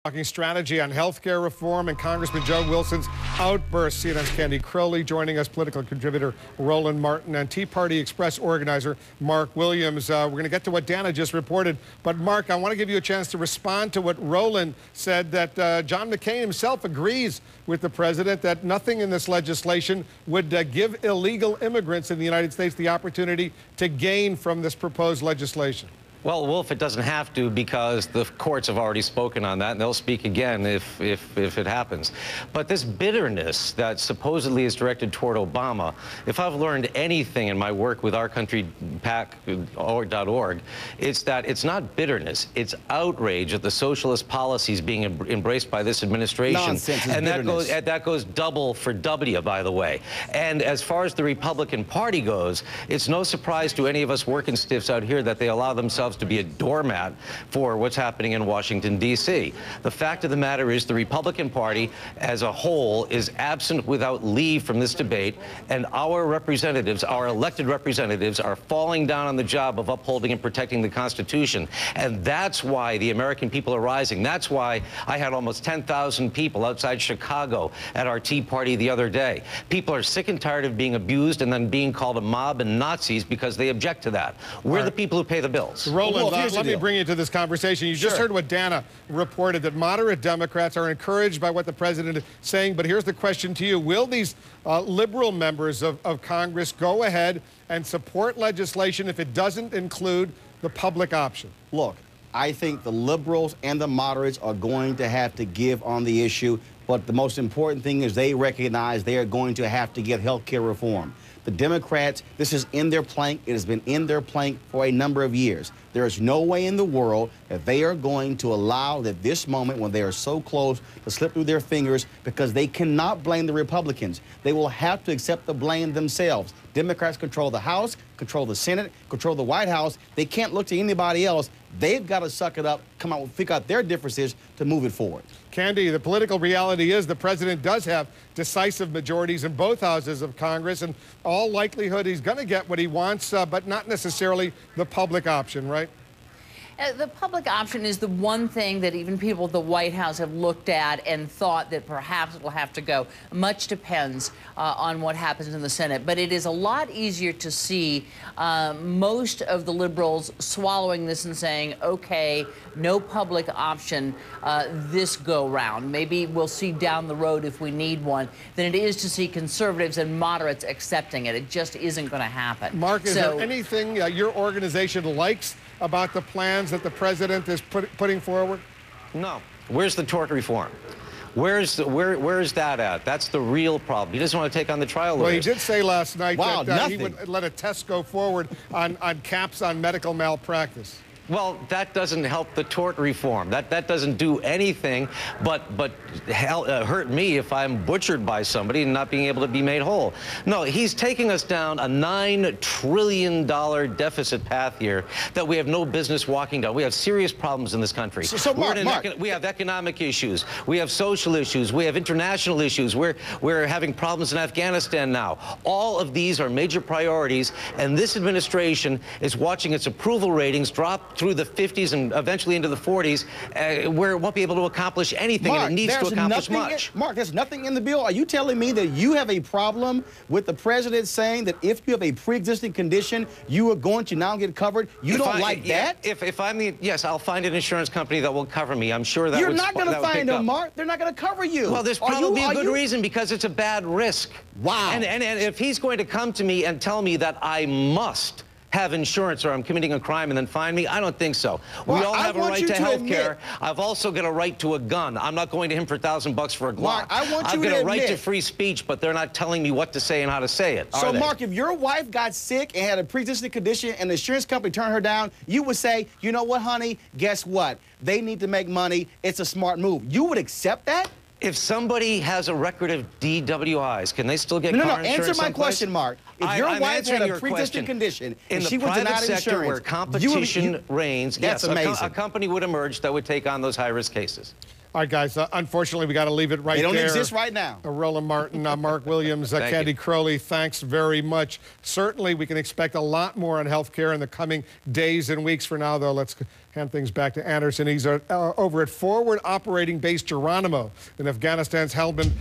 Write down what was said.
Talking strategy on health care reform and Congressman Joe Wilson's outburst. CNN's Candy Crowley joining us, political contributor Roland Martin, and Tea Party Express organizer Mark Williams. We're going to get to what Dana just reported. But, Mark, I want to give you a chance to respond to what Roland said, that John McCain himself agrees with the president that nothing in this legislation would give illegal immigrants in the United States the opportunity to gain from this proposed legislation. Well, Wolf, it doesn't have to, because the courts have already spoken on that, and they'll speak again if it happens. But this bitterness that supposedly is directed toward Obama, if I've learned anything in my work with OurCountryPAC.org, it's that it's not bitterness, it's outrage at the socialist policies being embraced by this administration. Nonsense, and that goes double for W, by the way. And as far as the Republican Party goes, it's no surprise to any of us working stiffs out here that they allow themselves to be a doormat for what's happening in Washington, D.C. The fact of the matter is the Republican Party as a whole is absent without leave from this debate, and our representatives, our elected representatives, are falling down on the job of upholding and protecting the Constitution. And that's why the American people are rising. That's why I had almost 10,000 people outside Chicago at our Tea Party the other day. People are sick and tired of being abused and then being called a mob and Nazis because they object to that. We're the people who pay the bills. Roland, let me bring you to this conversation. You just heard what Dana reported, that moderate Democrats are encouraged by what the president is saying. But here's the question to you. Will these liberal members of Congress go ahead and support legislation if it doesn't include the public option? Look, I think the liberals and the moderates are going to have to give on the issue. But the most important thing is they recognize they are going to have to get health care reform. The Democrats, this is in their plank. It has been in their plank for a number of years. There is no way in the world that they are going to allow that this moment when they are so close to slip through their fingers, because they cannot blame the Republicans. They will have to accept the blame themselves. Democrats control the House, control the Senate, control the White House. They can't look to anybody else. They've got to suck it up, come out, figure out their differences to move it forward. Candy, the political reality is the president does have decisive majorities in both houses of Congress, and all likelihood he's going to get what he wants, but not necessarily the public option, right? The public option is the one thing that even people at the White House have looked at and thought that perhaps it will have to go. Much depends on what happens in the Senate. But it is a lot easier to see most of the liberals swallowing this and saying, okay, no public option this go-round. Maybe we'll see down the road if we need one, than it is to see conservatives and moderates accepting it. It just isn't going to happen. Mark, is there anything your organization likes about the plans that the president is putting forward? No. Where's the tort reform? Where's that at? That's the real problem. He doesn't want to take on the trial lawyers. Well, he did say last night that he nothing. would let a test go forward on caps on medical malpractice. Well, that doesn't help the tort reform. That doesn't do anything but hurt me if I'm butchered by somebody and not being able to be made whole. No, he's taking us down a $9 trillion deficit path here that we have no business walking down. We have serious problems in this country. Mark, we have economic issues. We have social issues. We have international issues. We're having problems in Afghanistan now. All of these are major priorities, and this administration is watching its approval ratings drop through the 50s and eventually into the 40s, where it won't be able to accomplish anything, and it needs to accomplish much. Mark, there's nothing in the bill. Are you telling me that you have a problem with the president saying that if you have a pre-existing condition, you are going to now get covered? You don't like that? If I'm the, yes, I'll find an insurance company that will cover me. I'm sure that You're not going to find them, Mark. They're not going to cover you. Well, there's probably a good reason, because it's a bad risk. Wow. And if he's going to come to me and tell me that I must have insurance or I'm committing a crime and then fine me, I don't think so. Well, we all have a right to health care. Admit, I've also got a right to a gun. I'm not going to him for $1,000 for a Glock. Mark, I've got a right to free speech, but they're not telling me what to say and how to say it. So, Mark, if your wife got sick and had a pre-existing condition and the insurance company turned her down, you would say, you know what, honey, guess what? They need to make money. It's a smart move. You would accept that? If somebody has a record of DWIs, can they still get car insurance? No, answer my question, Mark. If your wife had a pre-existing condition and she was denied insurance, where competition reigns, yes, amazing. a company would emerge that would take on those high-risk cases. All right, guys, unfortunately, we got to leave it right there. They don't exist right now. Roland Martin, Mark Williams, Candy Crowley, thanks very much. Certainly, we can expect a lot more on health care in the coming days and weeks. For now, though, let's hand things back to Anderson. He's over at Forward Operating Base Geronimo in Afghanistan's Helmand.